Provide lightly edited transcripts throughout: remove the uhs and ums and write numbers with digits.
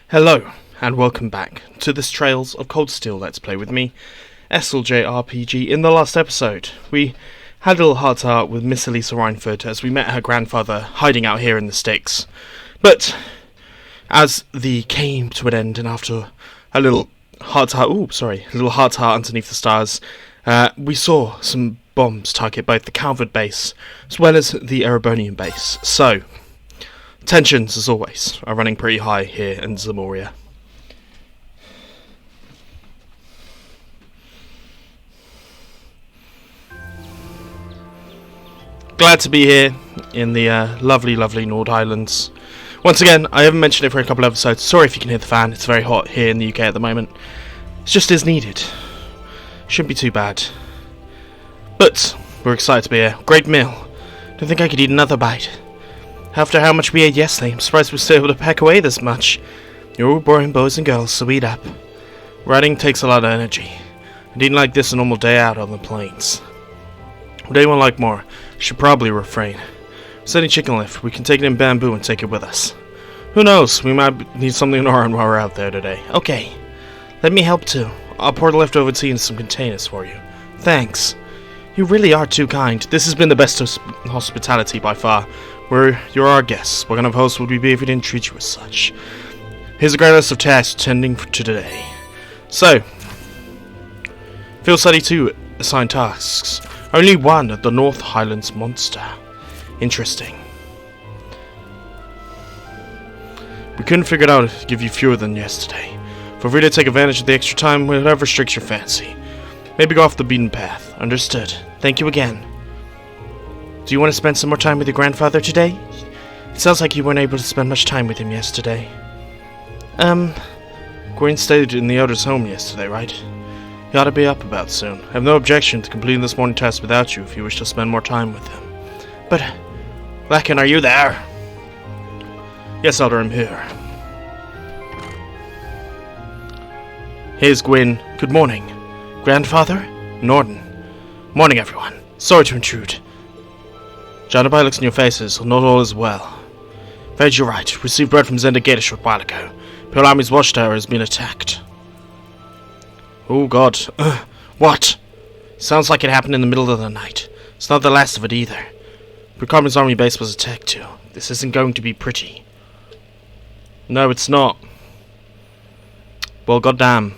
Hello, and welcome back to this Trails of Cold Steel Let's Play with me, SLJRPG. In the last episode, we had a little heart-to-heart with Miss Elisa Reinford as we met her grandfather hiding out here in the sticks. But as the came to an end, and after a little heart-to-heart underneath the stars, we saw some bombs target both the Calvert base as well as the Erebonian base. So tensions, as always, are running pretty high here in Zamoria. Glad to be here in the lovely Nord Highlands. Once again, I haven't mentioned it for a couple of episodes. Sorry if you can hear the fan, it's very hot here in the UK at the moment. It's just as needed. Shouldn't be too bad. But we're excited to be here. Great meal. Don't think I could eat another bite. After how much we ate yesterday, I'm surprised we're still able to pack away this much. You're all boring boys and girls, so eat up. Riding takes a lot of energy, and eating like this a normal day out on the plains. Would anyone like more? Should probably refrain. If any chicken left, we can take it in bamboo and take it with us. Who knows, we might need something in Orion while we're out there today. Okay, let me help too. I'll pour the leftover tea in some containers for you. Thanks. You really are too kind. This has been the best hospitality by far. You're our guests. What kind of host would we be if we didn't treat you as such? Here's a great list of tasks attending to today. So, Field Study 2 assigned tasks. Only one at the North Highlands monster. Interesting. We couldn't figure it out to give you fewer than yesterday. Feel free to take advantage of the extra time whatever restricts your fancy. Maybe go off the beaten path. Understood. Thank you again. Do you want to spend some more time with your grandfather today? It sounds like you weren't able to spend much time with him yesterday. Gwen stayed in the Elder's home yesterday, right? He ought to be up about soon. I have no objection to completing this morning task without you if you wish to spend more time with him. But, Lakin, are you there? Yes, Elder, I'm here. Here's Gwyn. Good morning. Grandfather? Norden. Morning, everyone. Sorry to intrude. Judging by looks in your faces, not all is well. Fred, you're right. Received word from Zenda Gate a short while ago. Pale Army's watchtower has been attacked. Oh god. What? Sounds like it happened in the middle of the night. It's not the last of it either. Army's army base was attacked too. This isn't going to be pretty. No, it's not. Well, goddamn.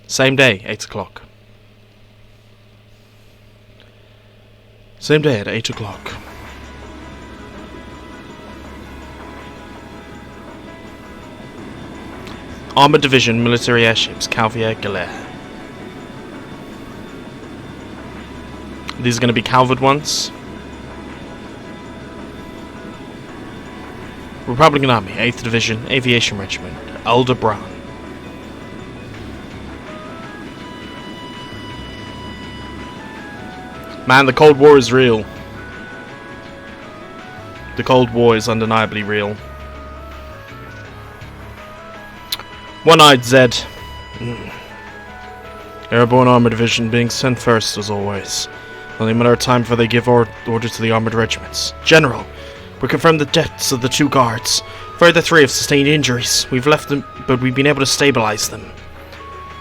Same day, 8 o'clock. Same day at 8 o'clock. Armored Division Military Airships, Calvier Galère. These are going to be Calvert ones. Republican Army, 8th Division, Aviation Regiment, Aldebaran. Man, the Cold War is real. The Cold War is undeniably real. One-Eyed Zed. Airborne Armored Division being sent first as always. Only a matter of time before they give order to the armored regiments. General, we confirmed the deaths of the 2 guards. Further 3 have sustained injuries. We've left them, but we've been able to stabilize them.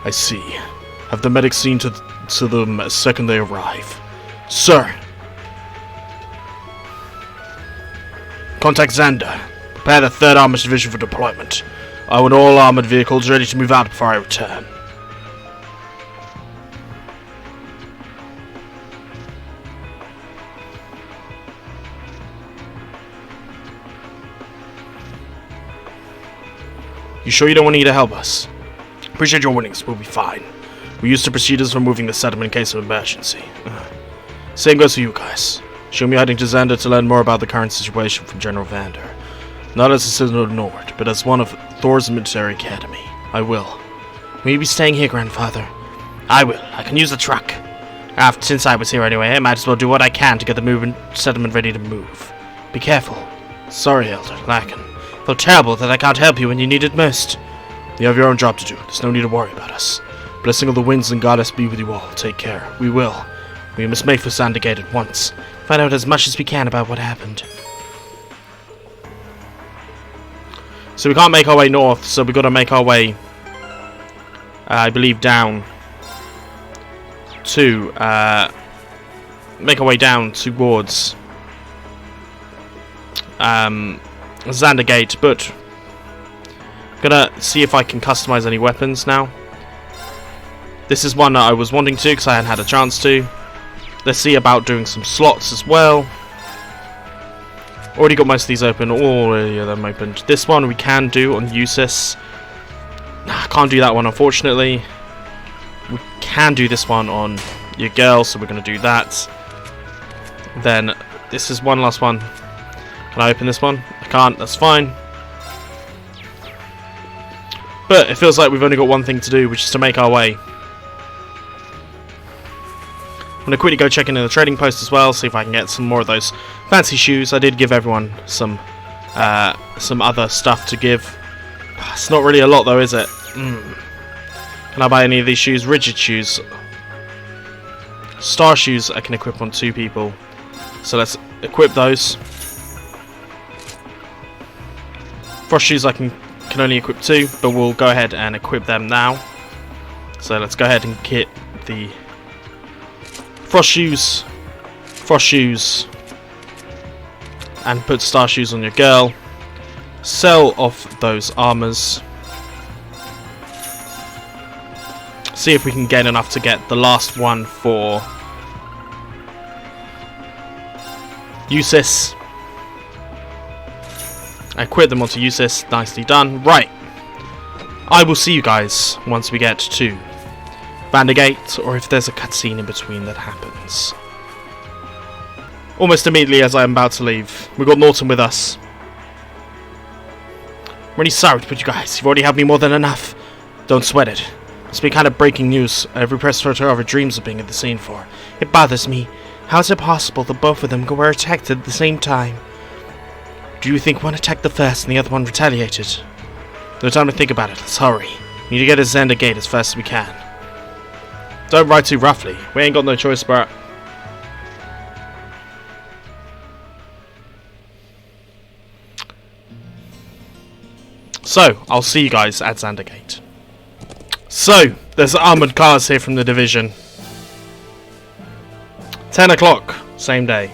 I see. Have the medics seen to them a second they arrive. Sir. Contact Xander. Prepare the 3rd Armored Division for deployment. I want all armored vehicles ready to move out before I return. You sure you don't want to help us? Appreciate your warnings, we'll be fine. We used to procedures for moving the settlement in case of emergency. Same goes for you guys. Show me heading to Xander to learn more about the current situation from General Vander. Not as a citizen of Nord, but as one of Thor's military academy. I will. Will you be staying here, Grandfather? I will. I can use the truck. Since I was here anyway, I might as well do what I can to get the settlement ready to move. Be careful. Sorry, Elder Lakin. Felt terrible that I can't help you when you need it most. You have your own job to do. There's no need to worry about us. Blessing of the winds and goddess be with you all. Take care. We will. We must make for Sandgate at once. Find out as much as we can about what happened. So we can't make our way north, so we've got to make our way, I believe, down to, make our way down towards Xander Gate, but I'm gonna see if I can customize any weapons now. This is one that I was wanting to because I hadn't had a chance to. Let's see about doing some slots as well. Already got most of these open, all of them opened. This one we can do on Usis. I can't do that one, unfortunately. We can do this one on your girl, so we're going to do that. Then, this is one last one. Can I open this one? I can't, that's fine. But it feels like we've only got one thing to do, which is to make our way. I'm going to quickly go check into the trading post as well, see if I can get some more of those fancy shoes. I did give everyone some other stuff to give. It's not really a lot though, is it? Can I buy any of these shoes? Rigid shoes. Star shoes I can equip on 2 people. So let's equip those. Frost shoes I can only equip 2, but we'll go ahead and equip them now. So let's go ahead and get the Frost shoes, and put star shoes on your girl. Sell off those armors. See if we can gain enough to get the last one for Usis. I quit them onto Usis. Nicely done. Right. I will see you guys once we get to Vandergate, or if there's a cutscene in between that happens. Almost immediately as I'm about to leave, we've got Norton with us. I'm really sorry to put you guys. You've already had me more than enough. Don't sweat it. It's been kind of breaking news. Every press photo ever dreams of being at the scene for. It bothers me. How is it possible that both of them were attacked at the same time? Do you think one attacked the first and the other one retaliated? No time to think about it. Let's hurry. We need to get to Xander Gate as fast as we can. Don't ride too roughly. We ain't got no choice, but... So, I'll see you guys at Xander Gate. So, there's armoured cars here from the division. 10 o'clock, same day.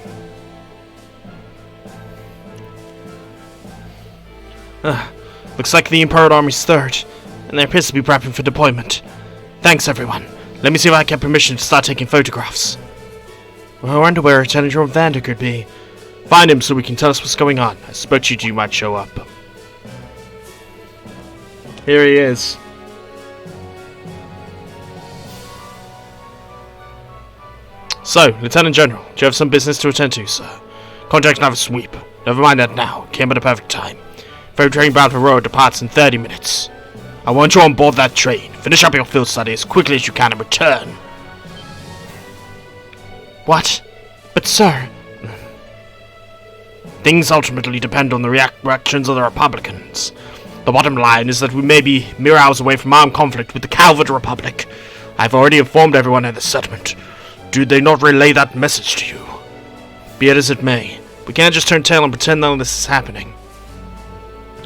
Looks like the Imperial Army's third, and they appear to be prepping for deployment. Thanks, everyone. Let me see if I can get permission to start taking photographs. Well, I wonder where Lieutenant General Vander could be. Find him so we can tell us what's going on. I suspect you might show up. Here he is. So, Lieutenant General, do you have some business to attend to, sir? Contact Naval Sweep. Never mind that now. Came at a perfect time. Ferry train bound for Road departs in 30 minutes. I want you on board that train. Finish up your field study as quickly as you can and return. What? But sir... Things ultimately depend on the reactions of the Republicans. The bottom line is that we may be mere hours away from armed conflict with the Calvert Republic. I've already informed everyone in the settlement. Did they not relay that message to you? Be it as it may, we can't just turn tail and pretend none of this is happening.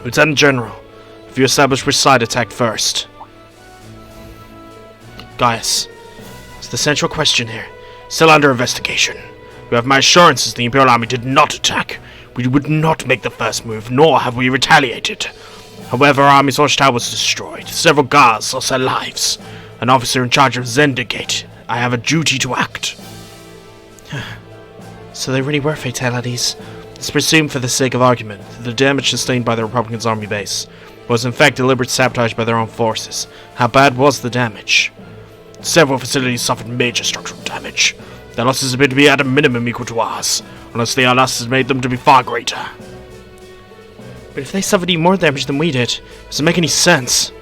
Lieutenant General, if you establish which side attacked first. Gaius, it's the central question here. Still under investigation. You have my assurances the Imperial Army did not attack. We would not make the first move, nor have we retaliated. However, our army's watchtower was destroyed. Several guards lost their lives. An officer in charge of Xandergate. I have a duty to act. So they really were fatalities. Let's presume for the sake of argument that the damage sustained by the Republicans' army base was in fact deliberate sabotage by their own forces. How bad was the damage? Several facilities suffered major structural damage. Their losses appear to be at a minimum equal to ours, unless the losses made them to be far greater. But if they suffered even more damage than we did, does it make any sense?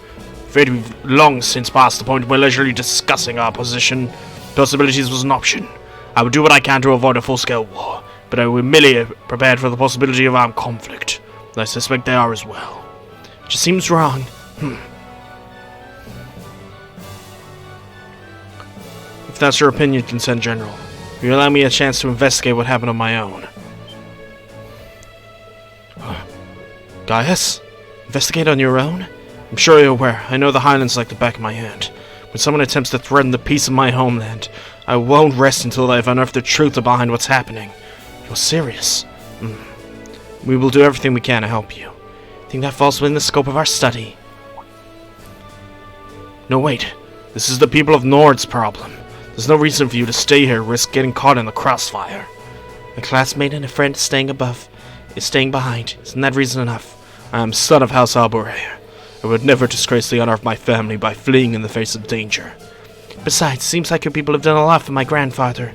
Afraid we've long since passed the point where leisurely discussing our position possibilities was an option. I would do what I can to avoid a full-scale war, but I will merely prepared for the possibility of armed conflict. And I suspect they are as well. It just seems wrong. If that's your opinion, Lieutenant General, will you allow me a chance to investigate what happened on my own? Gaius? Investigate on your own? I'm sure you're aware. I know the Highlands like the back of my hand. When someone attempts to threaten the peace of my homeland, I won't rest until I've unearthed the truth behind what's happening. You're serious? We will do everything we can to help you. Think that falls within the scope of our study. No, wait. This is the people of Nord's problem. There's no reason for you to stay here and risk getting caught in the crossfire. A classmate and a friend is staying behind. Isn't that reason enough? I am son of House Erebonia. I would never disgrace the honor of my family by fleeing in the face of danger. Besides, it seems like your people have done a lot for my grandfather.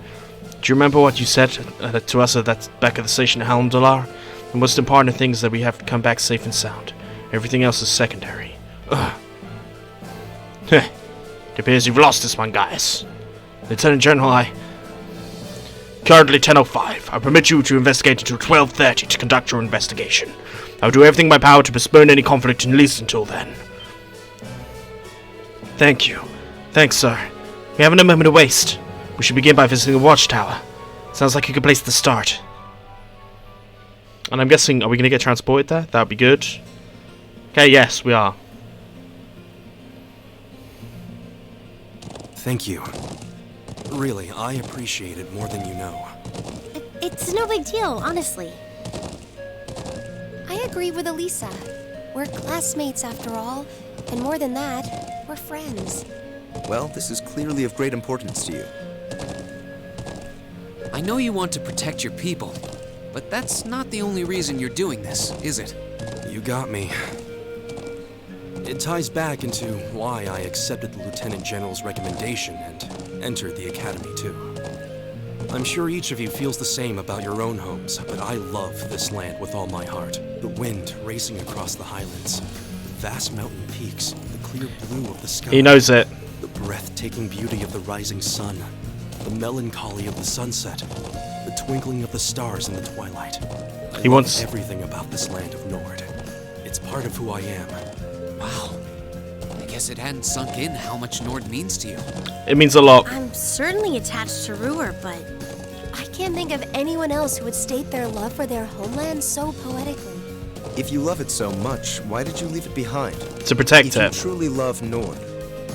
Do you remember what you said to us at that back of the station at Helmdalar? The most important thing is that we have to come back safe and sound. Everything else is secondary. It appears you've lost this one, guys. Lieutenant General, currently 10:05. I permit you to investigate until 12:30 to conduct your investigation. I will do everything in my power to postpone any conflict at least until then. Thank you. Thanks, sir. We haven't a moment to waste. We should begin by visiting the watchtower. Sounds like a good place to start. And I'm guessing, are we going to get transported there? That would be good. Okay, yes, we are. Thank you. Really, I appreciate it more than you know. It's no big deal, honestly. I agree with Elisa. We're classmates after all, and more than that, we're friends. Well, this is clearly of great importance to you. I know you want to protect your people, but that's not the only reason you're doing this, is it? You got me. It ties back into why I accepted the Lieutenant General's recommendation and entered the Academy too. I'm sure each of you feels the same about your own homes, but I love this land with all my heart. The wind racing across the highlands, the vast mountain peaks, the clear blue of the sky. He knows it. The breathtaking beauty of the rising sun, the melancholy of the sunset, the twinkling of the stars in the twilight. I love everything about this land of Nord. It's part of who I am. Wow. I guess it hadn't sunk in how much Nord means to you. It means a lot. I'm certainly attached to Ruhr, but I can't think of anyone else who would state their love for their homeland so poetically. If you love it so much, why did you leave it behind? To protect If it. you truly love Nord,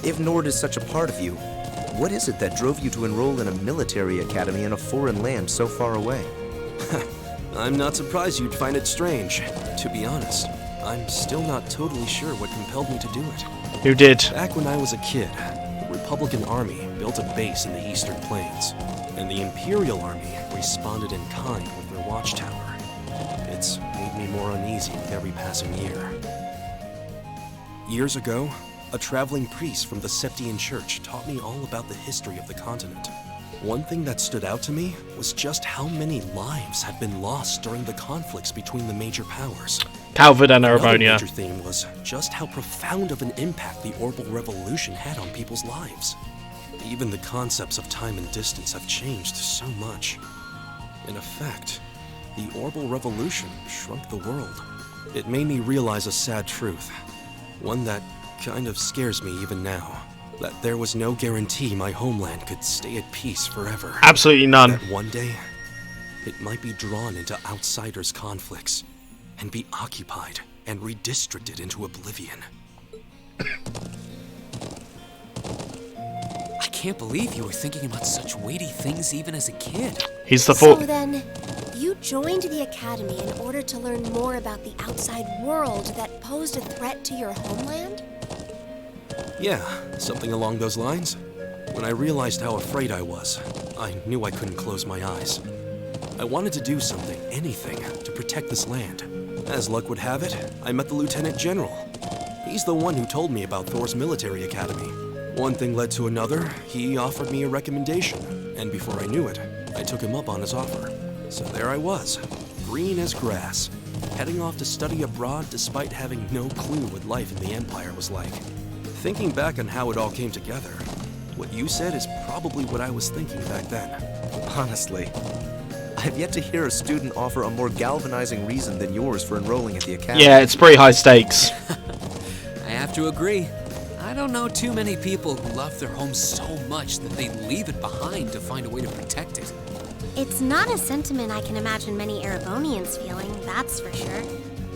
if Nord is such a part of you, what is it that drove you to enroll in a military academy in a foreign land so far away? I'm not surprised you'd find it strange. To be honest, I'm still not totally sure what compelled me to do it. Who did? Back when I was a kid, the Republican Army built a base in the Eastern Plains, and the Imperial Army responded in kind with their watchtower. It's made me more uneasy with every passing year. Years ago, a traveling priest from the Septian Church taught me all about the history of the continent. One thing that stood out to me was just how many lives had been lost during the conflicts between the major powers. Calvin and Another Erebonia. major theme was just how profound of an impact the Orbital Revolution had on people's lives. Even the concepts of time and distance have changed so much. In effect, the Orbital Revolution shrunk the world. It made me realize a sad truth, one that kind of scares me even now, that there was no guarantee my homeland could stay at peace forever. Absolutely none. That one day, it might be drawn into outsiders' conflicts and be occupied and redistricted into oblivion. I can't believe you were thinking about such weighty things even as a kid. He's the So fault. then, you joined the Academy in order to learn more about the outside world that posed a threat to your homeland? Yeah, something along those lines. When I realized how afraid I was, I knew I couldn't close my eyes. I wanted to do something, anything, to protect this land. As luck would have it, I met the Lieutenant General. He's the one who told me about Thor's military academy. One thing led to another, he offered me a recommendation, and before I knew it, I took him up on his offer. So there I was, green as grass, heading off to study abroad despite having no clue what life in the Empire was like. Thinking back on how it all came together, what you said is probably what I was thinking back then. Honestly, I've yet to hear a student offer a more galvanizing reason than yours for enrolling at the academy. Yeah, it's pretty high stakes. I have to agree. I don't know too many people who love their home so much that they leave it behind to find a way to protect it. It's not a sentiment I can imagine many Erebonians feeling, that's for sure.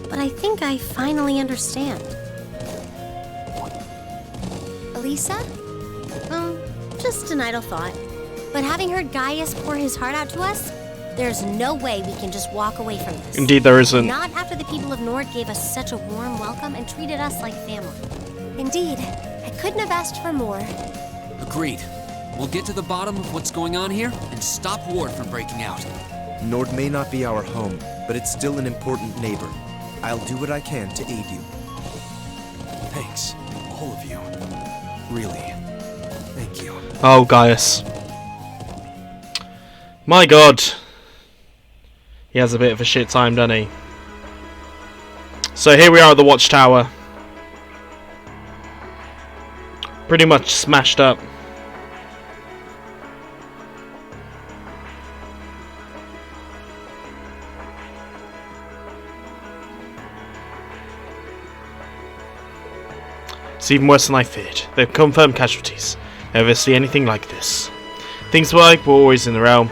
but I think I finally understand. Elisa? Just an idle thought. But having heard Gaius pour his heart out to us, there's no way we can just walk away from this. Indeed, there isn't. Not after the people of Nord gave us such a warm welcome and treated us like family. Indeed, I couldn't have asked for more. Agreed. We'll get to the bottom of what's going on here and stop war from breaking out. Nord may not be our home, but it's still an important neighbor. I'll do what I can to aid you. Thanks, all of you. Really, thank you. Oh, Gaius. My god. He has a bit of a shit time, doesn't he? So here we are at the watchtower. Pretty much smashed up. It's even worse than I feared. They've confirmed casualties. Never see anything like this. Things like were always in the realm.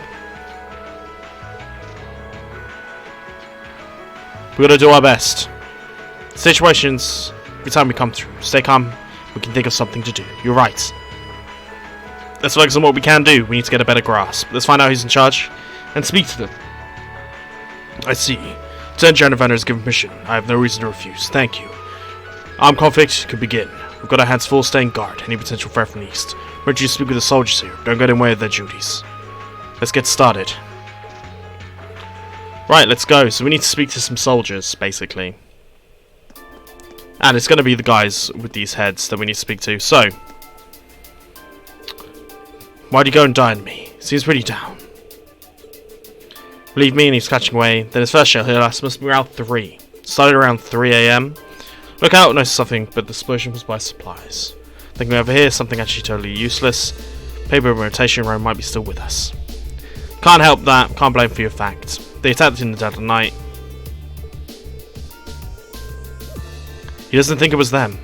We gotta do our best. Situations, every time we come through, stay calm. We can think of something to do. You're right. Let's focus on what we can do. We need to get a better grasp. Let's find out who's in charge and speak to them. I see. Lieutenant General has given permission. I have no reason to refuse. Thank you. Armed conflict could begin. We've got our hands full staying guard. Any potential threat from the east. Remember you speak with the soldiers here. Don't get in the way of their duties. Let's get started. Right, let's go. So we need to speak to some soldiers, basically. And it's going to be the guys with these heads that we need to speak to. So, why'd he go and die on me? Seems pretty down. Leave me and he's catching away. Then his first shell hit us. Must be around 3. Started around 3 AM. Look out, notice something, but the explosion was by supplies. Thinking over here, something actually totally useless. Paper rotation room might be still with us. Can't help that. Can't blame for your fact. They attacked in the dead of night. He doesn't think it was them.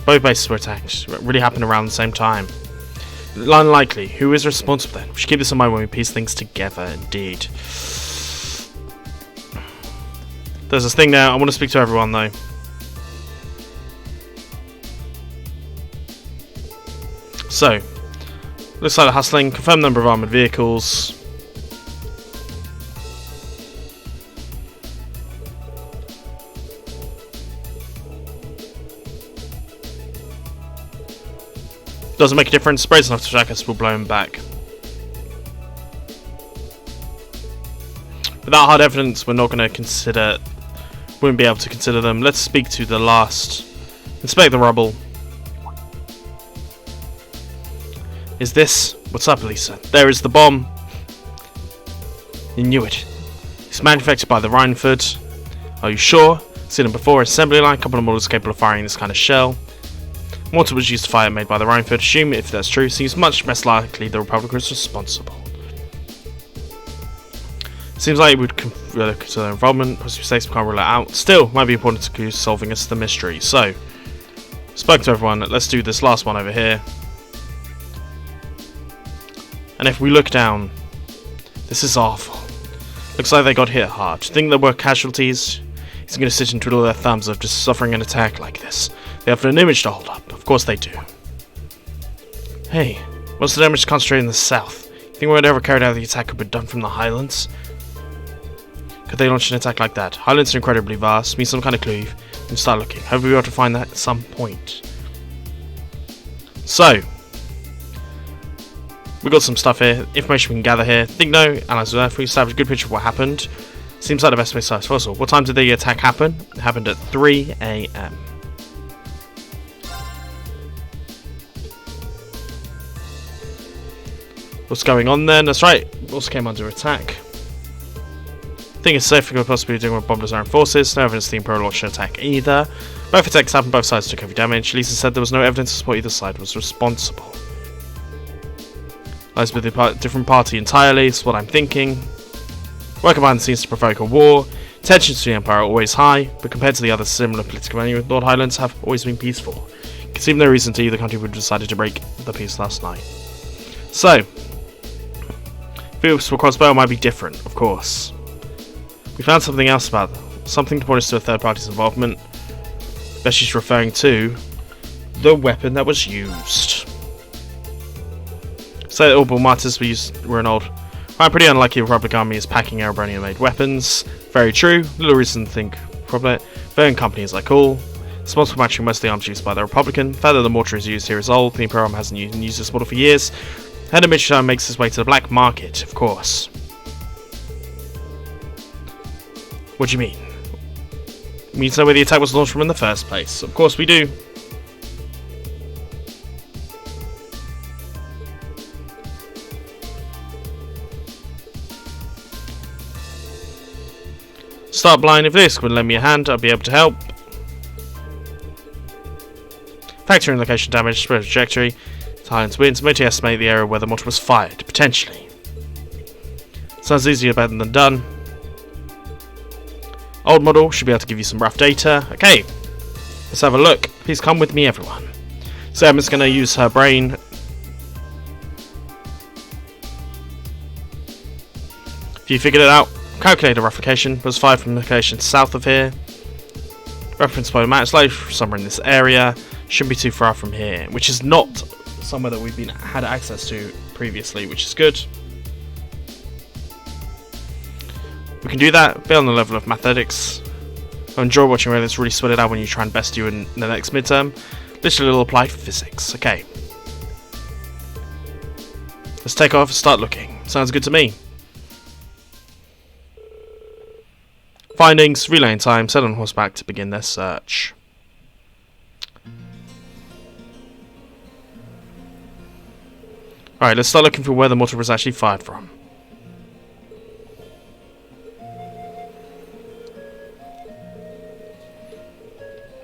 Both bases were attacked. It really happened around the same time. Unlikely. Who is responsible then? We should keep this in mind when we piece things together, indeed. There's this thing there. I want to speak to everyone, though. So, looks like they're hustling. Confirmed number of armoured vehicles. Doesn't make a difference. Sprays enough to attack us, we'll blow him back. Without hard evidence, we're not going to consider... Wouldn't be able to consider them. Let's speak to the last. Inspect the rubble. Is this... What's up, Elisa? There is the bomb. You knew it. It's manufactured by the Rhineford. Are you sure? Seen it before. Assembly line. Couple of models capable of firing this kind of shell. Mortar was used to fire made by the Rhineford. Assume if that's true, seems much less likely the Republic was responsible. Seems like it would consider their involvement. Possibly mistakes, can't rule it out. Still, might be important to solving us the mystery. So, spoke to everyone. Let's do this last one over here. And if we look down, this is awful. Looks like they got hit hard. Think there were casualties? He's going to sit and twiddle their thumbs of just suffering an attack like this. They have an image to hold up. Of course they do. Hey, most of the damage is concentrated in the south. You think whatever carried out the attack could be done from the Highlands? Could they launch an attack like that? Highlands are incredibly vast. Means some kind of clue. And start looking. Hope we'll be able to find that at some point. So, we got some stuff here. Information we can gather here. Think no. Analyze with Earth. We established a good picture of what happened. Seems like the best way to start. First of all, what time did the attack happen? It happened at 3 AM. What's going on then? That's right. Also came under attack. Think it's safe we could possibly be doing with bombers and forces. No evidence the Imperial launched an attack either. Both attacks happened, both sides took heavy damage. Lisa said there was no evidence to support either side was responsible. Lies with a different party entirely, is what I'm thinking. Working behind the scenes to provoke a war. Tensions to the Empire are always high, but compared to the other similar political venues, Lord Highlands have always been peaceful. You can see no reason to either country would have decided to break the peace last night. So, if Beautiful Crossbell might be different, of course. We found something else about them. Something to point us to a third party's involvement. Bet she's referring to the weapon that was used. So the Orbital Martyrs were an old... I'm pretty unlikely the Republic Army is packing Erebonia made weapons. Very true. Little reason to think probably. Very company as I call. Responsible for matching most of the arms used by the Republican. The fact that the mortar is used here is old. The Empire Army hasn't used this model for years. And the miniature makes its way to the black market, of course. What do you mean? We need to know where the attack was launched from in the first place. Of course we do. Start blind. If this would lend me a hand, I'll be able to help. Factor in location damage, spread trajectory, Thailand's winds, may estimate the area where the mortar was fired, potentially. Sounds easier better than done. Old model should be able to give you some rough data. Okay, let's have a look. Please come with me, everyone. So Emma's going to use her brain. If you figured it out, calculate a rough location. Was fired from location south of here. Reference point match low somewhere in this area. Shouldn't be too far from here, which is not somewhere that we've had access to previously, which is good. We can do that, be on the level of mathematics. I enjoy watching where this really sweat it out when you try and best you in the next midterm. Literally a little applied physics. Okay. Let's take off and start looking. Sounds good to me. Findings, relaying time, set on horseback to begin their search. Alright, let's start looking for where the mortar was actually fired from.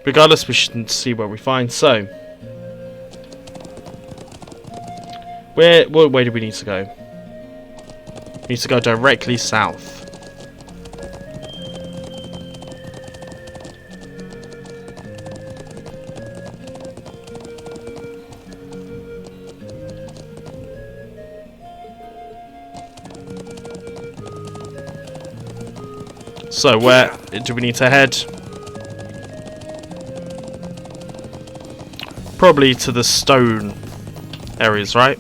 Regardless, we should see where we find. So, what way do we need to go? We need to go directly south. So, where do we need to head? Probably to the stone areas, right?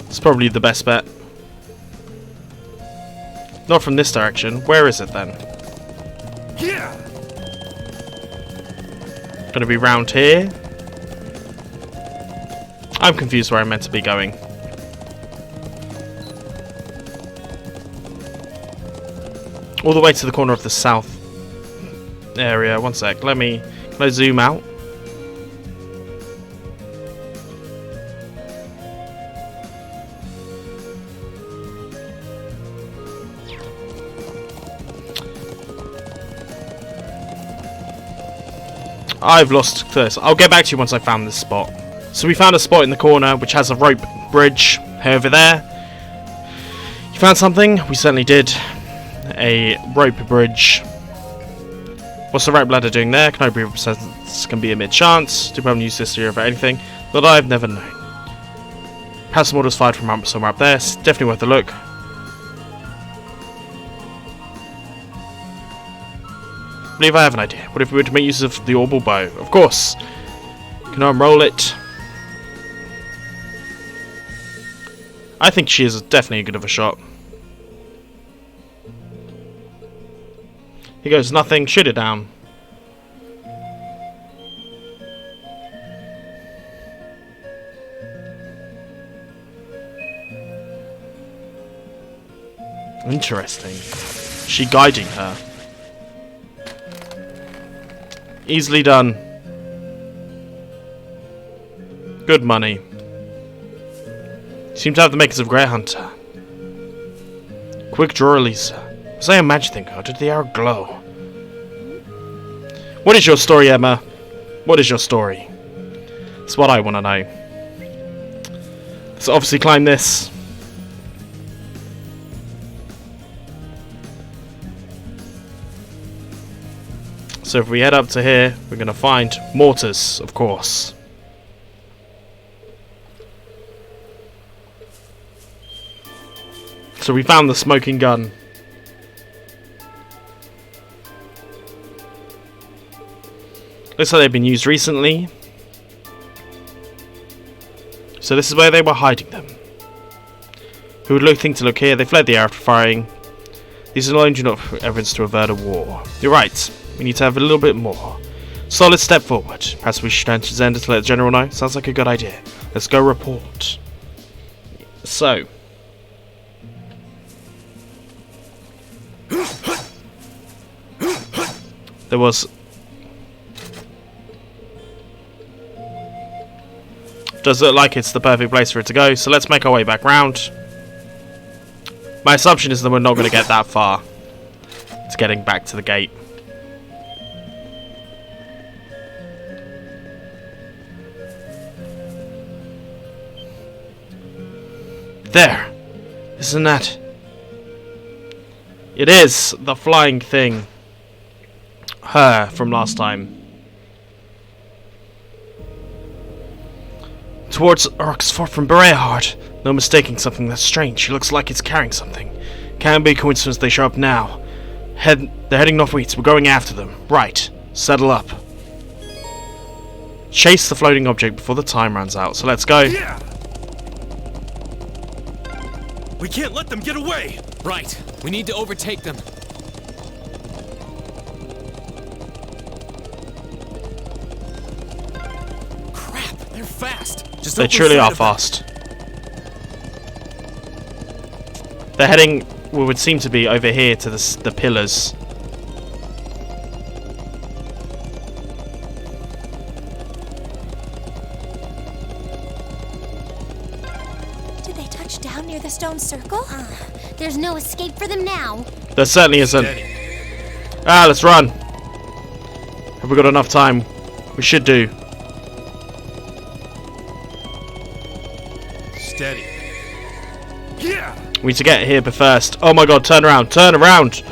It's probably the best bet. Not from this direction. Where is it then? Gonna be round here? I'm confused where I'm meant to be going. All the way to the corner of the south area. One sec. Can I zoom out? I've lost this. I'll get back to you once I found this spot. So we found a spot in the corner which has a rope bridge over there. You found something? We certainly did. A rope bridge. What's the rope ladder doing there? Canopy represents can be a mid-chance. Do probably use this here for anything that I've never known. Perhaps some orders fired from somewhere up there. It's definitely worth a look. I believe I have an idea. What if we were to make use of the orbital bow? Of course. Can I unroll it? I think she is definitely good of a shot. Here goes nothing. Shoot it down. Interesting. Is she guiding her? Easily done. Good money. Seem to have the makers of Grey Hunter. Quick draw, Elisa. Was I a magic thing, or did the arrow glow? What is your story, Emma? What is your story? That's what I want to know. Let's obviously climb this. So if we head up to here, we're going to find mortars, of course. So we found the smoking gun. Looks like they've been used recently. So this is where they were hiding them. Who would think to look here? They fled the air after firing. These alone do not evidence to avert a war. You're right. We need to have a little bit more. Solid step forward. Perhaps we should enter Zenda to let the general know. Sounds like a good idea. Let's go report. So. There was... Does look like it's the perfect place for it to go, so let's make our way back round. My assumption is that we're not going to get that far. It's getting back to the gate. There! Isn't that... It is the flying thing. Her from last time. Towards Ark's fort from Berehard. No mistaking something that's strange. She looks like it's carrying something. Can't be a coincidence they show up now. They're heading northwest. We're going after them. Right. Settle up. Chase the floating object before the time runs out. So let's go. Yeah. We can't let them get away. Right. We need to overtake them. Crap, they're fast. Just They open truly side are of fast. They're heading, what would seem to be over here to the pillars. Did they touch down near the stone circle? There's no escape for them now. There certainly isn't. Ah, let's run. Have we got enough time? We should do. Steady. Yeah. We need to get here first. Oh my god, turn around, turn around!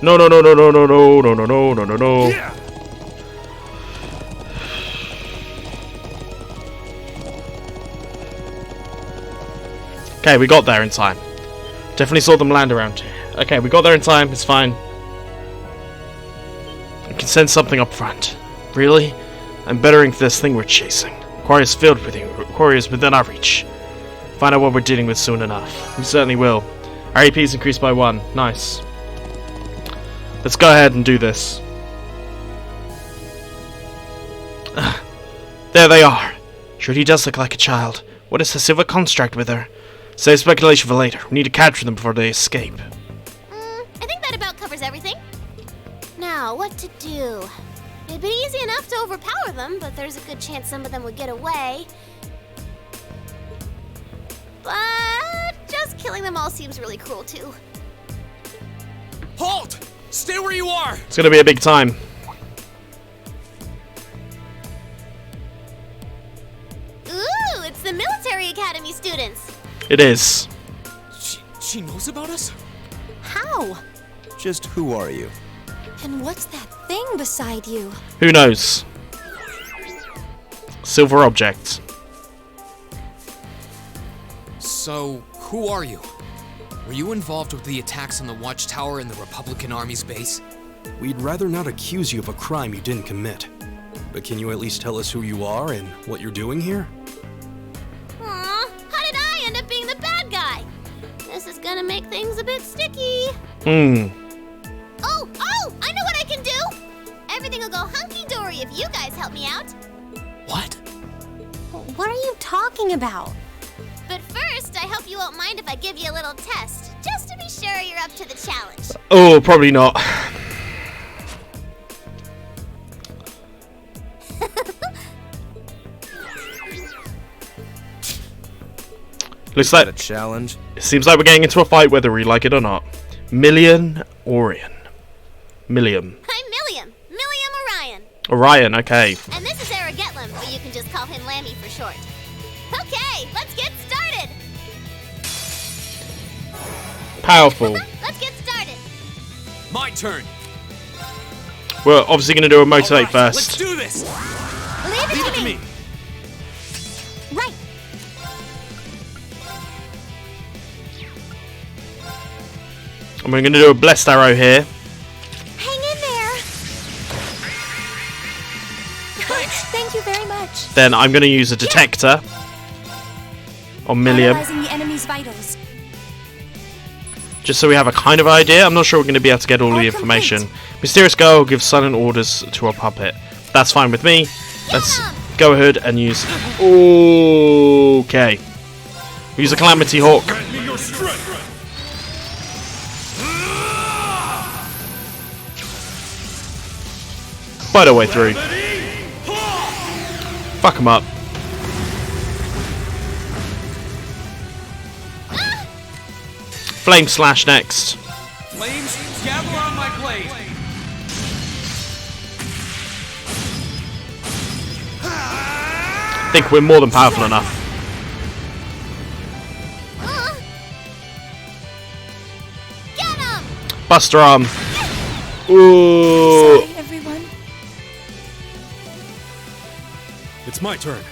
No, no, no, no, no, no, no, no, no, no, no, no, no. Yeah. Okay, we got there in time. Definitely saw them land around here. Okay, we got there in time, it's fine. I can send something up front. Really? I'm bettering for this thing we're chasing. Quarry is filled with you. Quarry is within our reach. Find out what we're dealing with soon enough. We certainly will. Our AP is increased by 1. Nice. Let's go ahead and do this. There they are. Sure, he does look like a child. What is the silver construct with her? Save speculation for later. We need to capture them before they escape. I think that about covers everything. Now, what to do? It'd be easy enough to overpower them, but there's a good chance some of them would get away. But just killing them all seems really cruel, too. Halt! Stay where you are! It's gonna be a big time. Ooh, it's the military academy students. It is. She knows about us? How? Just who are you? And what's that thing beside you? Who knows? Silver object. So, who are you? Were you involved with the attacks on the Watchtower and the Republican Army's base? We'd rather not accuse you of a crime you didn't commit. But can you at least tell us who you are and what you're doing here? Aw, how did I end up being the bad guy? This is gonna make things a bit sticky. Oh, I know what I can do! Everything will go hunky-dory if you guys help me out. What? What are you talking about? But first, I hope you won't mind if I give you a little test, just to be sure you're up to the challenge. Oh, probably not. Looks like A challenge? it seems like we're getting into a fight whether we like it or not. Orion. Milliam. I'm Milliam Orion. Orion, okay. And this is Eric Getlem, but you can just call him Lammy for short. Okay, let's get started! Powerful. Let's get started! My turn! We're obviously going to do a motivate Alright, let's first. do this! Leave it to me! Right! And we're going to do a blessed arrow here. Hang in there. Thank you very much. Then I'm going to use a detector on Milliam. Analyzing the enemy's vitals. Just so we have a kind of idea. I'm not sure we're going to be able to get all the information. Mysterious girl gives silent orders to a puppet. That's fine with me. Let's go ahead and use... Okay. Use a Calamity Hawk. Fight our way through. Fuck him up. Flame Slash next. Flames, gather on my blade. I think we're more than powerful enough. Get him! Buster Arm. Ooh. Sorry, everyone. It's my turn.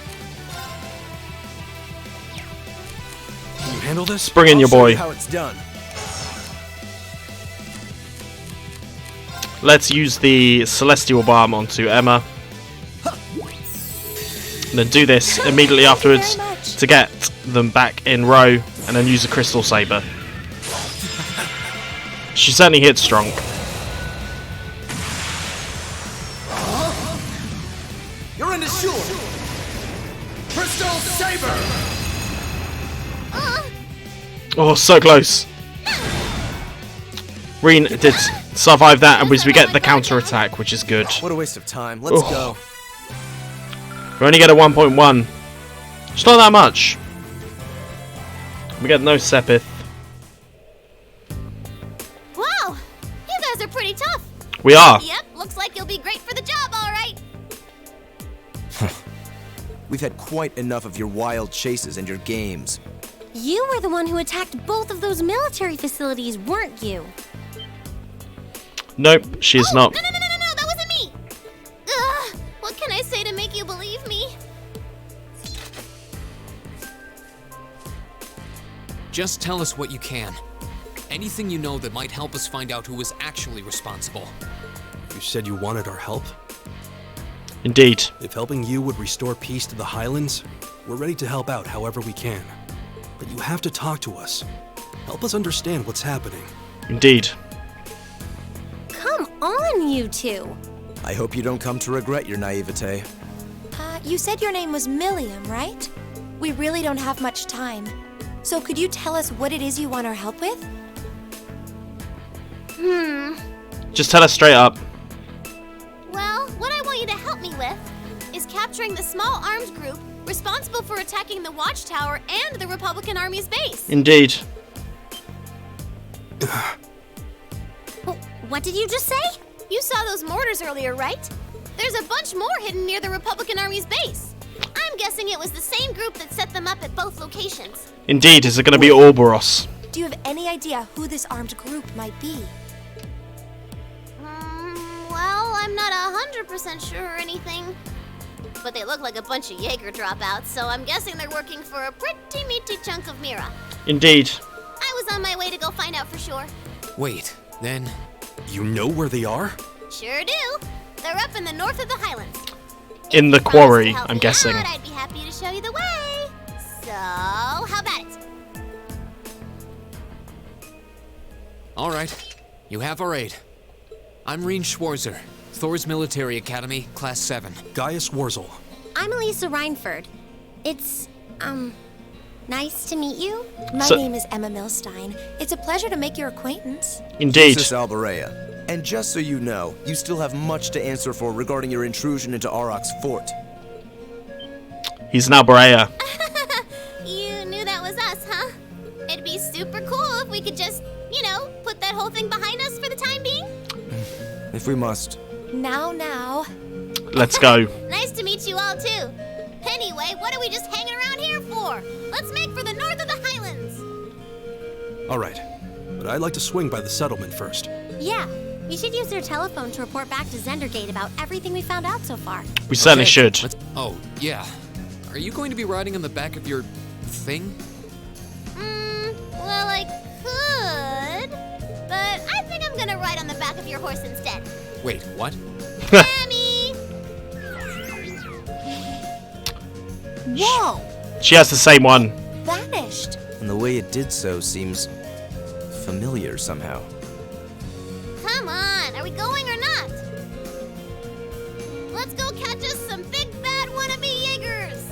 Can you handle this? Bring in your boy. How it's done. Let's use the Celestial Balm onto Emma. And then do this immediately afterwards to get them back in row, and then use a Crystal Saber. She certainly hits strong. You're in the shore. Crystal Saber. Oh, so close. Reen did survive that, and we get the counter attack, which is good. What a waste of time. Let's go. We only get a 1.1. It's not that much. We get no Sepith. Wow, you guys are pretty tough. We are. Yep, looks like you'll be great for the job, all right. We've had quite enough of your wild chases and your games. You were the one who attacked both of those military facilities, weren't you? Nope, she is not. No, that wasn't me. Ugh, what can I say to make you believe me? Just tell us what you can. Anything you know that might help us find out who was actually responsible. You said you wanted our help? Indeed. If helping you would restore peace to the Highlands, we're ready to help out however we can. But you have to talk to us. Help us understand what's happening. Indeed. Come on, you two. I hope you don't come to regret your naivete. You said your name was Milliam, right? We really don't have much time. So could you tell us what it is you want our help with? Just tell us straight up. Well, what I want you to help me with is capturing the small armed group responsible for attacking the Watchtower and the Republican Army's base. Indeed. What did you just say? You saw those mortars earlier, right? There's a bunch more hidden near the Republican Army's base. I'm guessing it was the same group that set them up at both locations. Indeed. Is it going to be Ouroboros? Do you have any idea who this armed group might be? Well, I'm not 100% sure or anything. But they look like a bunch of Jaeger dropouts, so I'm guessing they're working for a pretty meaty chunk of Mira. Indeed. I was on my way to go find out for sure. Wait, then... You know where they are? Sure do. They're up in the north of the Highlands. In the If you promise to quarry, help I'm me guessing. out, I'd be happy to show you the way. So, how about it? All right, you have our aid. I'm Reen Schwarzer, Thor's Military Academy, Class 7. Gaius Warzel. I'm Elisa Reinford. It's, nice to meet you. My So- name is Emma Milstein. It's a pleasure to make your acquaintance. Indeed. This is Alberea. And just so you know, you still have much to answer for regarding your intrusion into Auroch's fort. He's an Alberea. You knew that was us, huh? It'd be super cool if we could just, put that whole thing behind us for the time being. If we must. Now. Let's go. Nice to meet you all, too. Anyway, what are we just hanging around here for? Let's make for the north of the Highlands. All right, but I'd like to swing by the settlement first. Yeah, we should use their telephone to report back to Zendergate about everything we found out so far. We certainly Okay, should. Oh, yeah. Are you going to be riding on the back of your... thing? Well, I could, but I'm gonna ride on the back of your horse instead. Wait, what? Sammy! Whoa! She has the same one. Vanished. And the way it did so seems familiar somehow. Come on, are we going or not? Let's go catch us some big bad wannabe Jaegers!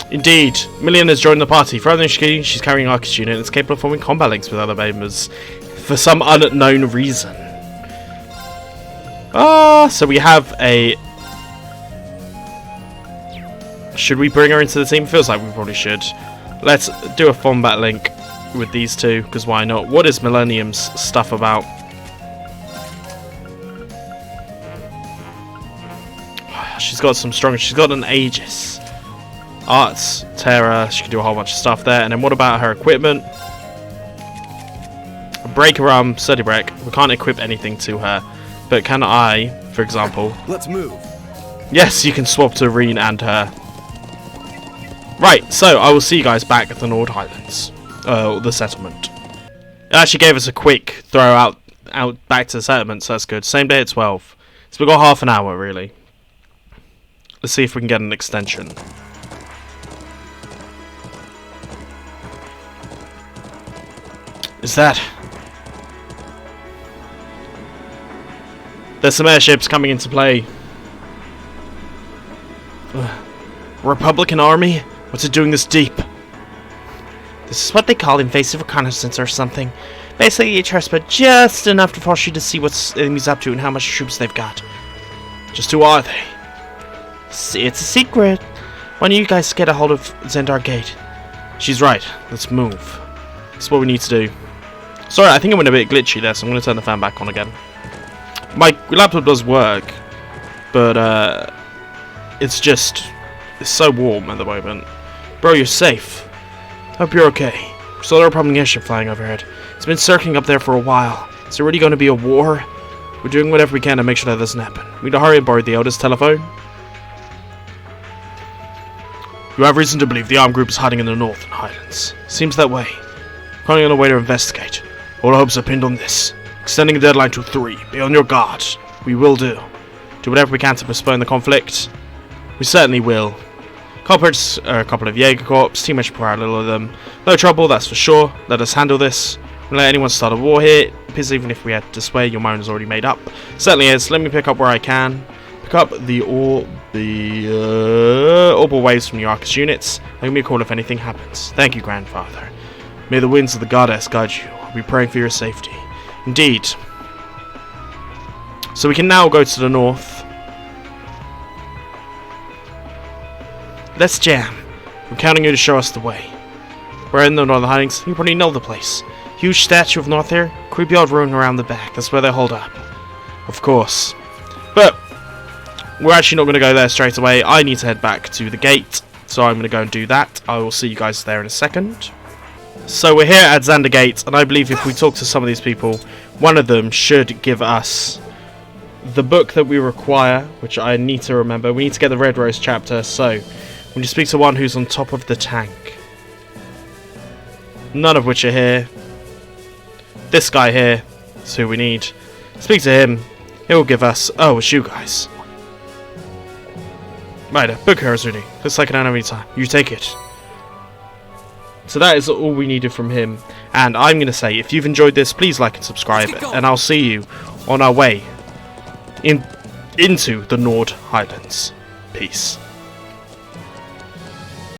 Indeed, Million has joined the party. For other than she's carrying Arcus unit and is capable of forming combat links with other members for some unknown reason. So we have a... Should we bring her into the team? Feels like we probably should. Let's do a combat link with these two, because why not? What is Millennium's stuff about? She's got some strong... She's got an Aegis. Arts, Terra, she can do a whole bunch of stuff there. And then what about her equipment? Breaker arm, sturdy break. We can't equip anything to her. But can I, for example... Let's move. Yes, you can swap to Reen and her. Right, so I will see you guys back at the Nord Highlands. The settlement. It actually gave us a quick throw out back to the settlement, so that's good. Same day at 12. So we've got half an hour, really. Let's see if we can get an extension. Is that... There's some airships coming into play. Republican army? What's it doing this deep? This is what they call invasive reconnaissance or something. Basically, you trust but just enough to force you to see what enemy's up to and how much troops they've got. Just who are they? See, it's a secret. Why don't you guys get a hold of Zendar Gate? She's right. Let's move. That's what we need to do. Sorry, I think I went a bit glitchy there, so I'm going to turn the fan back on again. My laptop does work, but it's so warm at the moment. Bro, you're safe. Hope you're okay. Saw there a problem airship flying overhead. It's been circling up there for a while. Is there really going to be a war? We're doing whatever we can to make sure that doesn't happen. We need to hurry and board the Otis telephone. You have reason to believe the armed group is hiding in the Northern Highlands. Seems that way. Calling on a way to investigate. All hopes are pinned on this. Extending the deadline to 3. Be on your guard. We will do. Do whatever we can to postpone the conflict. We certainly will. Culprits are a couple of Jaeger Corps. Too much power, a little of them. No trouble, that's for sure. Let us handle this. Don't let anyone start a war here. Because even if we had to sway, your mind is already made up. Certainly is. Let me pick up where I can. Pick up the orbital waves from the Arcus units. Give me a call if anything happens. Thank you, Grandfather. May the winds of the goddess guide you. I'll be praying for your safety. Indeed. So we can now go to the north. Let's jam. I'm counting you to show us the way. We're in the Northern Highlands. You probably know the place. Huge statue of North here. Creepy old ruin around the back. That's where they hold up. Of course. But we're actually not going to go there straight away. I need to head back to the gate. So I'm going to go and do that. I will see you guys there in a second. So we're here at Xander Gate. And I believe if we talk to some of these people, one of them should give us the book that we require. Which I need to remember. We need to get the Red Rose chapter. So when you speak to one who's on top of the tank. None of which are here. This guy here is who we need. Speak to him. He'll give us... Oh, it's you guys. Right, book here is ready. Looks like I don't have any time. You take it. So that is all we needed from him. And I'm going to say, if you've enjoyed this, please like and subscribe. And I'll see you on our way into the Nord Highlands. Peace.